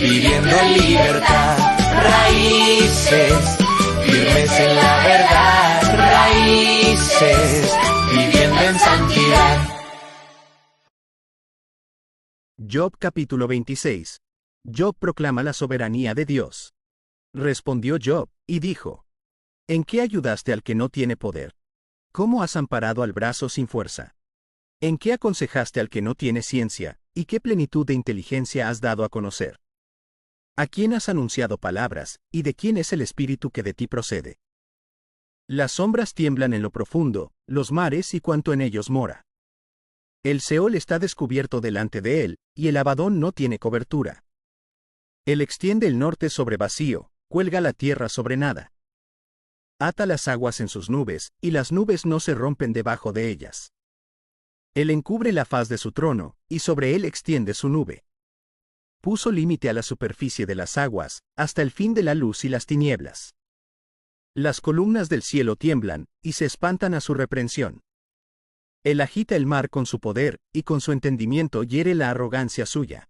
viviendo en libertad. Raíces, firmes en la verdad. Raíces, viviendo en santidad. Job capítulo 26. Job proclama la soberanía de Dios. Respondió Job, y dijo: ¿En qué ayudaste al que no tiene poder? ¿Cómo has amparado al brazo sin fuerza? ¿En qué aconsejaste al que no tiene ciencia, y qué plenitud de inteligencia has dado a conocer? ¿A quién has anunciado palabras, y de quién es el espíritu que de ti procede? Las sombras tiemblan en lo profundo, los mares y cuanto en ellos mora. El Seol está descubierto delante de él, y el Abadón no tiene cobertura. Él extiende el norte sobre vacío, cuelga la tierra sobre nada. Ata las aguas en sus nubes, y las nubes no se rompen debajo de ellas. Él encubre la faz de su trono, y sobre él extiende su nube. Puso límite a la superficie de las aguas, hasta el fin de la luz y las tinieblas. Las columnas del cielo tiemblan, y se espantan a su reprensión. Él agita el mar con su poder, y con su entendimiento hiere la arrogancia suya.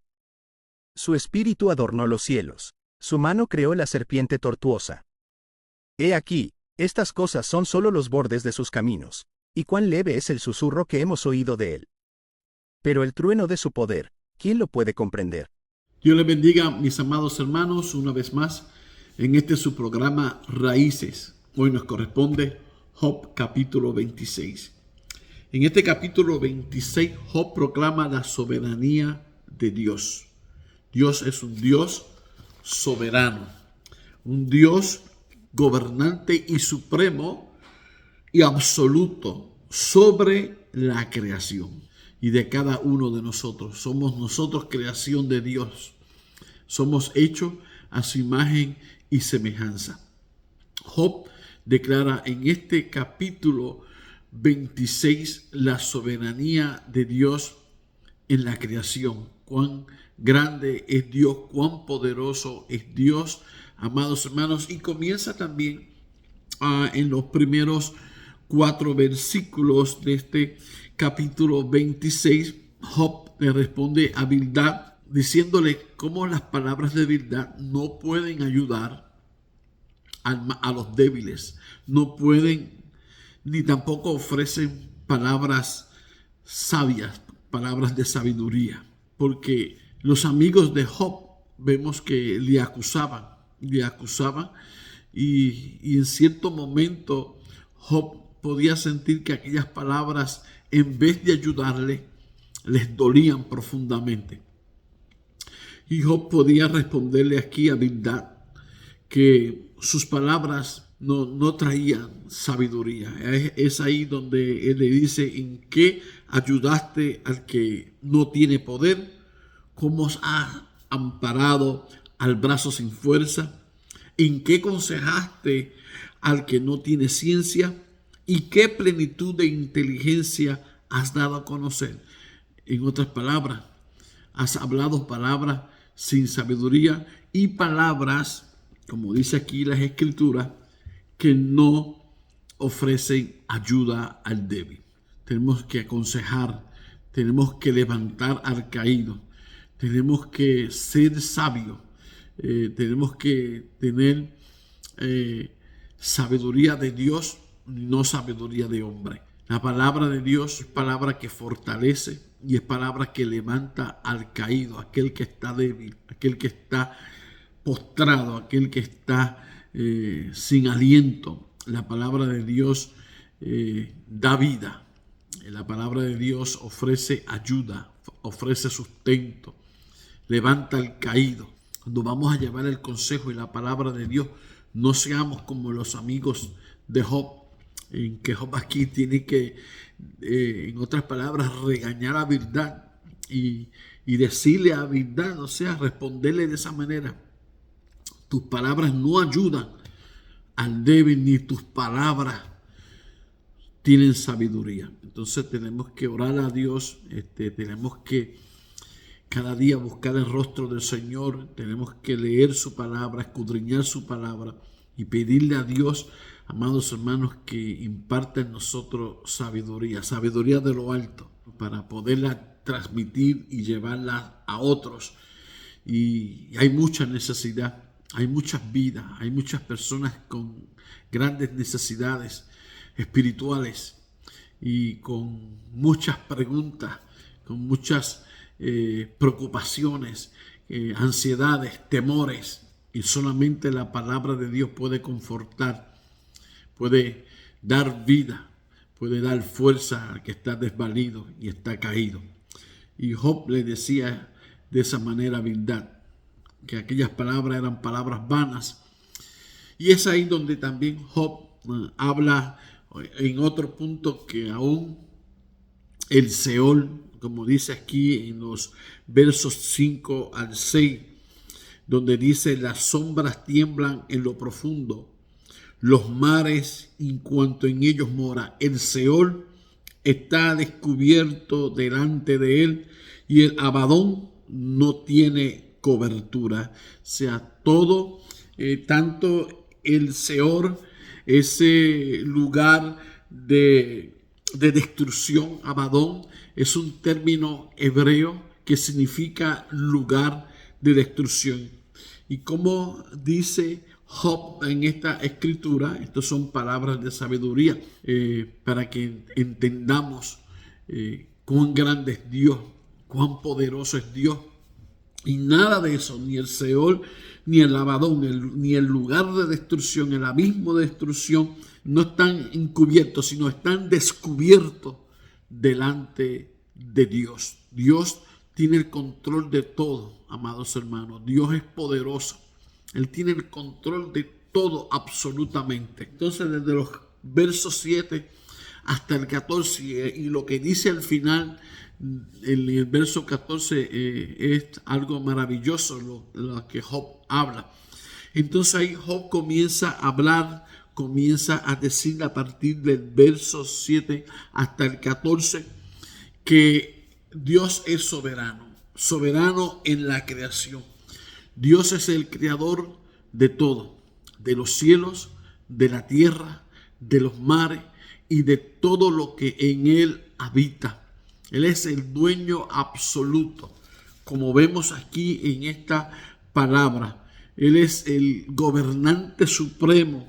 Su espíritu adornó los cielos, su mano creó la serpiente tortuosa. He aquí, estas cosas son solo los bordes de sus caminos, y cuán leve es el susurro que hemos oído de él. Pero el trueno de su poder, ¿quién lo puede comprender? Dios les bendiga, mis amados hermanos, una vez más en este su programa Raíces. Hoy nos corresponde Job capítulo 26. En este capítulo 26, Job proclama la soberanía de Dios. Dios es un Dios soberano, un Dios gobernante y supremo y absoluto sobre la creación y de cada uno de nosotros. Somos nosotros creación de Dios. Somos hechos a su imagen y semejanza. Job declara en este capítulo 26 la soberanía de Dios en la creación. Cuán grande es Dios, cuán poderoso es Dios, amados hermanos. Y comienza también en los primeros 4 versículos de este capítulo 26. Job le responde a Bildad diciéndole cómo las palabras de Bildad no pueden ayudar a los débiles, no pueden ni tampoco ofrecen palabras sabias, palabras de sabiduría, porque los amigos de Job vemos que le acusaban y en cierto momento Job podía sentir que aquellas palabras, en vez de ayudarle, les dolían profundamente. Y Job podía responderle aquí a Bildad que sus palabras no traían sabiduría. Es ahí donde él le dice: ¿en qué ayudaste al que no tiene poder? ¿Cómo has amparado al brazo sin fuerza? ¿En qué aconsejaste al que no tiene ciencia? ¿Y qué plenitud de inteligencia has dado a conocer? En otras palabras, has hablado palabras sin sabiduría y palabras, como dice aquí las escrituras, que no ofrecen ayuda al débil. Tenemos que aconsejar, tenemos que levantar al caído, tenemos que ser sabios, tenemos que tener sabiduría de Dios, no sabiduría de hombre. La palabra de Dios es palabra que fortalece y es palabra que levanta al caído, aquel que está débil, aquel que está postrado, aquel que está sin aliento. La palabra de Dios da vida. La palabra de Dios ofrece ayuda, ofrece sustento, levanta al caído. Cuando vamos a llevar el consejo y la palabra de Dios, no seamos como los amigos de Job, en que Job aquí tiene que, en otras palabras, regañar a Bildad y decirle a Bildad, o sea, responderle de esa manera: tus palabras no ayudan al débil, ni tus palabras tienen sabiduría. Entonces tenemos que orar a Dios, tenemos que cada día buscar el rostro del Señor, tenemos que leer su palabra, escudriñar su palabra y pedirle a Dios, amados hermanos, que imparta en nosotros sabiduría de lo alto, para poderla transmitir y llevarla a otros. y hay mucha necesidad, hay muchas vidas, hay muchas personas con grandes necesidades espirituales y con muchas preguntas, con muchas preocupaciones, ansiedades, temores, y solamente la palabra de Dios puede confortar, puede dar vida, puede dar fuerza al que está desvalido y está caído. Y Job le decía de esa manera Bildad, que aquellas palabras eran palabras vanas. Y es ahí donde también Job habla en otro punto, que aún el Seol, como dice aquí en los versos 5 al 6, donde dice: las sombras tiemblan en lo profundo, los mares en cuanto en ellos mora, el Seol está descubierto delante de él y el Abadón no tiene cobertura. O sea, todo, tanto el Seol, ese lugar de destrucción, Abadón, es un término hebreo que significa lugar de destrucción. Y como dice Job en esta escritura, estas son palabras de sabiduría para que entendamos cuán grande es Dios, cuán poderoso es Dios. Y nada de eso, ni el Seol, ni el Abadón, ni el lugar de destrucción, el abismo de destrucción, no están encubiertos, sino están descubiertos delante de Dios. Dios tiene el control de todo, amados hermanos. Dios es poderoso. Él tiene el control de todo absolutamente. Entonces, desde los versos 7 hasta el 14, y lo que dice al final, el verso 14, es algo maravilloso lo que Job habla. Entonces ahí Job comienza a hablar, comienza a decir a partir del verso 7 hasta el 14, que Dios es soberano, soberano en la creación. Dios es el creador de todo, de los cielos, de la tierra, de los mares y de todo lo que en él habita. Él es el dueño absoluto, como vemos aquí en esta palabra. Él es el gobernante supremo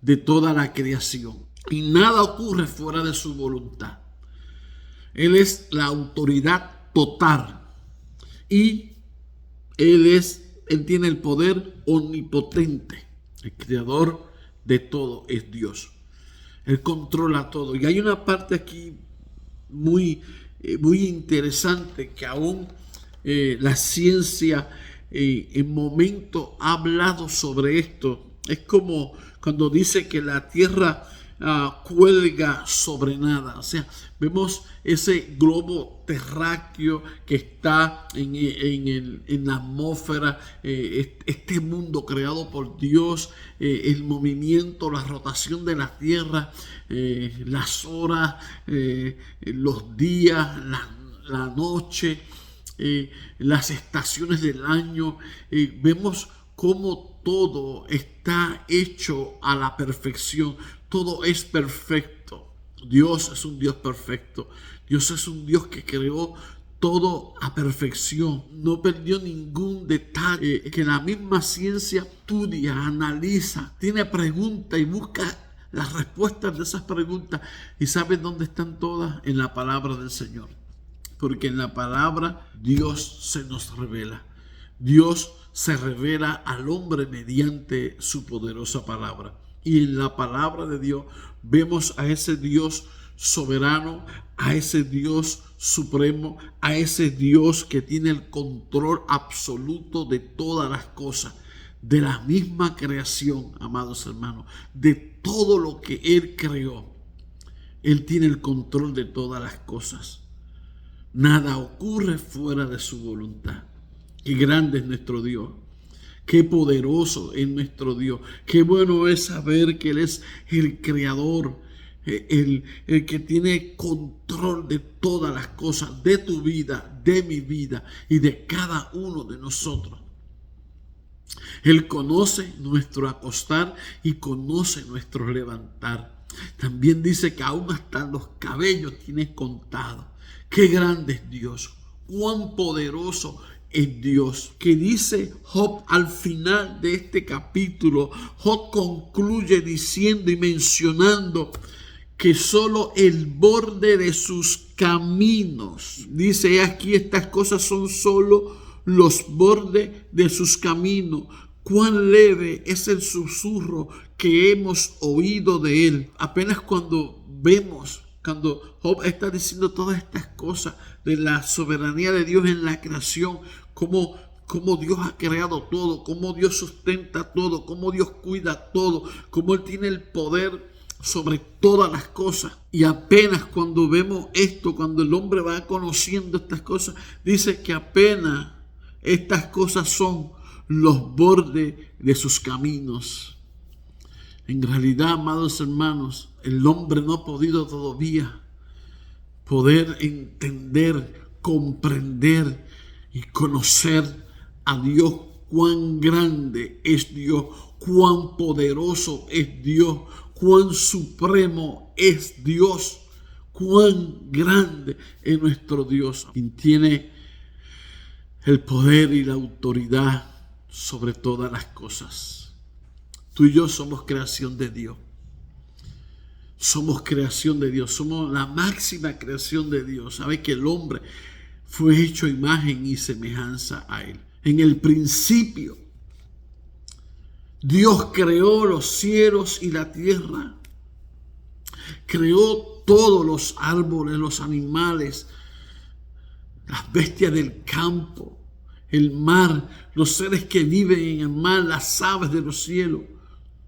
de toda la creación y nada ocurre fuera de su voluntad. Él es la autoridad total y Él tiene el poder omnipotente. El creador de todo es Dios. Él controla todo. Y hay una parte aquí muy interesante, que aún la ciencia en momento ha hablado sobre esto. Es como cuando dice que la tierra cuelga sobre nada. O sea, vemos ese globo terráqueo que está en la atmósfera, este mundo creado por Dios, el movimiento, la rotación de la tierra, las horas, los días, la noche, las estaciones del año. Vemos cómo todo está hecho a la perfección. Todo es perfecto. Dios es un Dios perfecto. Dios es un Dios que creó todo a perfección. No perdió ningún detalle. Que la misma ciencia estudia, analiza, tiene preguntas y busca las respuestas de esas preguntas. ¿Y sabes dónde están todas? En la palabra del Señor. Porque en la palabra Dios se nos revela. Dios se revela al hombre mediante su poderosa palabra. Y en la palabra de Dios vemos a ese Dios soberano, a ese Dios supremo, a ese Dios que tiene el control absoluto de todas las cosas, de la misma creación, amados hermanos, de todo lo que Él creó. Él tiene el control de todas las cosas. Nada ocurre fuera de su voluntad. Qué grande es nuestro Dios. Qué poderoso es nuestro Dios. Qué bueno es saber que Él es el creador, el que tiene control de todas las cosas, de tu vida, de mi vida y de cada uno de nosotros. Él conoce nuestro acostar y conoce nuestro levantar. También dice que aún hasta los cabellos tiene contados. Qué grande es Dios. Cuán poderoso es Dios. Que dice Job al final de este capítulo. Job concluye diciendo y mencionando que solo el borde de sus caminos, dice aquí, estas cosas son solo los bordes de sus caminos. Cuán leve es el susurro que hemos oído de él. Apenas cuando Job está diciendo todas estas cosas de la soberanía de Dios en la creación, cómo Dios ha creado todo, cómo Dios sustenta todo, cómo Dios cuida todo, cómo Él tiene el poder sobre todas las cosas. Y apenas cuando vemos esto, cuando el hombre va conociendo estas cosas, dice que apenas estas cosas son los bordes de sus caminos. En realidad, amados hermanos, el hombre no ha podido todavía poder entender, comprender y conocer a Dios. Cuán grande es Dios, cuán poderoso es Dios, cuán supremo es Dios, cuán grande es nuestro Dios, quien tiene el poder y la autoridad sobre todas las cosas. Tú y yo somos creación de Dios. Somos creación de Dios, somos la máxima creación de Dios. Sabe que el hombre fue hecho imagen y semejanza a Él. En el principio, Dios creó los cielos y la tierra. Creó todos los árboles, los animales, las bestias del campo, el mar, los seres que viven en el mar, las aves de los cielos.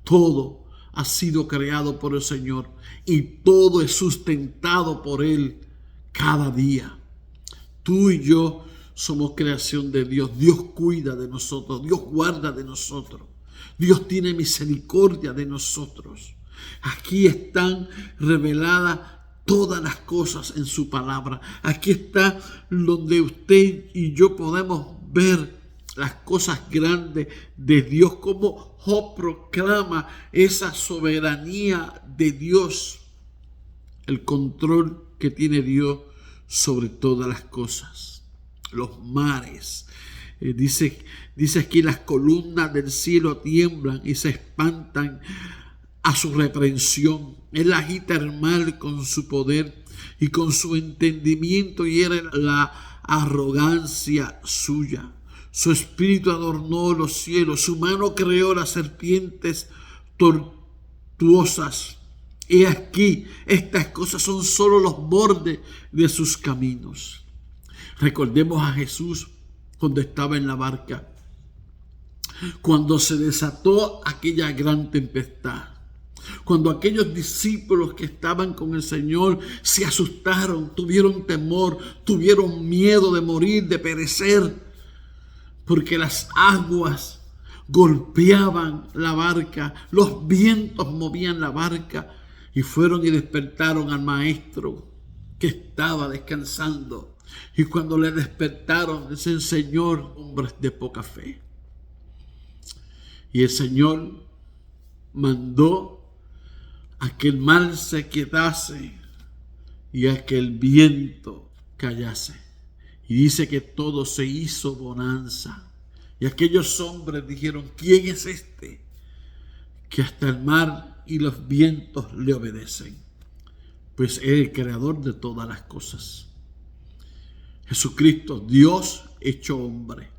Todo ha sido creado por el Señor y todo es sustentado por Él cada día. Tú y yo somos creación de Dios. Dios cuida de nosotros, Dios guarda de nosotros, Dios tiene misericordia de nosotros. Aquí están reveladas todas las cosas en su palabra. Aquí está donde usted y yo podemos ver las cosas grandes de Dios, como Job proclama esa soberanía de Dios, el control que tiene Dios sobre todas las cosas. Los mares, dice aquí, las columnas del cielo tiemblan y se espantan a su reprensión. Él agita el mar con su poder y con su entendimiento hiere la arrogancia suya. Su espíritu adornó los cielos, su mano creó las serpientes tortuosas. Y aquí estas cosas son solo los bordes de sus caminos. Recordemos a Jesús cuando estaba en la barca, cuando se desató aquella gran tempestad, cuando aquellos discípulos que estaban con el Señor se asustaron, tuvieron temor, tuvieron miedo de morir, de perecer, porque las aguas golpeaban la barca, los vientos movían la barca, y fueron y despertaron al maestro que estaba descansando. Y cuando le despertaron, dicen: Señor, hombres de poca fe. Y el Señor mandó a que el mar se quietase y a que el viento callase. Y dice que todo se hizo bonanza. Y aquellos hombres dijeron: ¿quién es este que hasta el mar y los vientos le obedecen? Pues es el creador de todas las cosas. Jesucristo, Dios hecho hombre.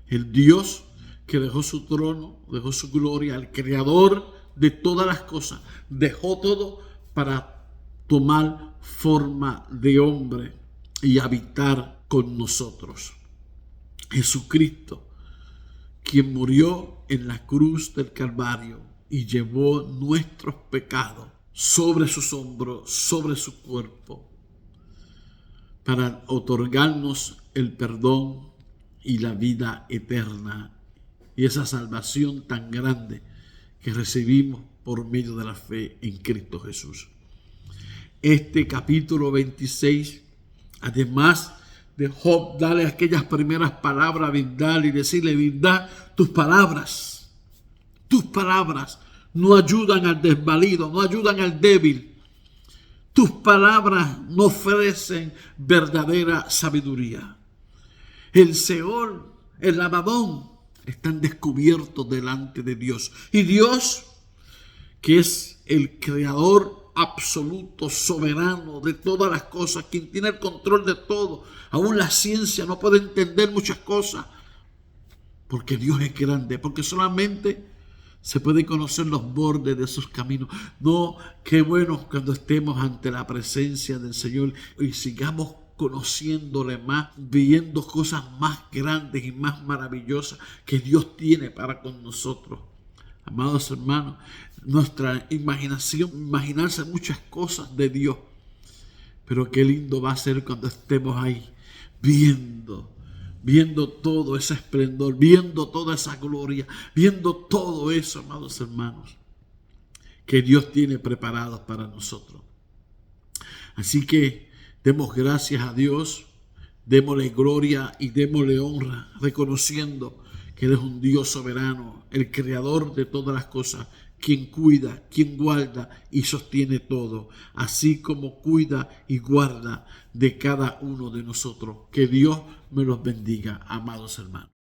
El Dios que dejó su trono, dejó su gloria, el creador de todas las cosas, dejó todo para tomar forma de hombre y habitar con nosotros. Jesucristo, quien murió en la cruz del Calvario y llevó nuestros pecados sobre sus hombros, sobre su cuerpo, para otorgarnos el perdón y la vida eterna y esa salvación tan grande que recibimos por medio de la fe en Cristo Jesús. Este capítulo 26, además de Job darle aquellas primeras palabras a Bildad y decirle: Bildad, tus palabras no ayudan al desvalido, no ayudan al débil. Tus palabras no ofrecen verdadera sabiduría. el Seol, el Abadón, están descubiertos delante de Dios. Y Dios, que es el creador absoluto, soberano de todas las cosas, quien tiene el control de todo, aún la ciencia no puede entender muchas cosas, porque Dios es grande, porque solamente se pueden conocer los bordes de sus caminos. No, qué bueno cuando estemos ante la presencia del Señor y sigamos conociéndole más, viendo cosas más grandes y más maravillosas que Dios tiene para con nosotros. Amados hermanos, nuestra imaginación, imaginarse muchas cosas de Dios, pero qué lindo va a ser cuando estemos ahí viendo todo ese esplendor, viendo toda esa gloria, viendo todo eso, amados hermanos, que Dios tiene preparado para nosotros. Así que demos gracias a Dios, démosle gloria y démosle honra, reconociendo que Él es un Dios soberano, el creador de todas las cosas, quien cuida, quien guarda y sostiene todo, así como cuida y guarda de cada uno de nosotros. Que Dios me los bendiga, amados hermanos.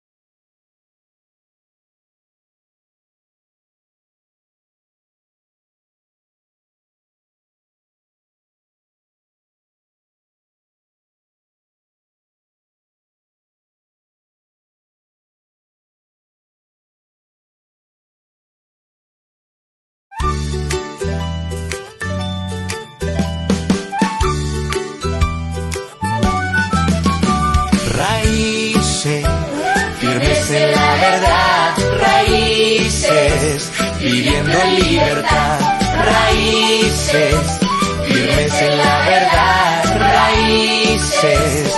Raíces, firmes en la verdad. Raíces, viviendo en libertad. Raíces, firmes en la verdad. Raíces,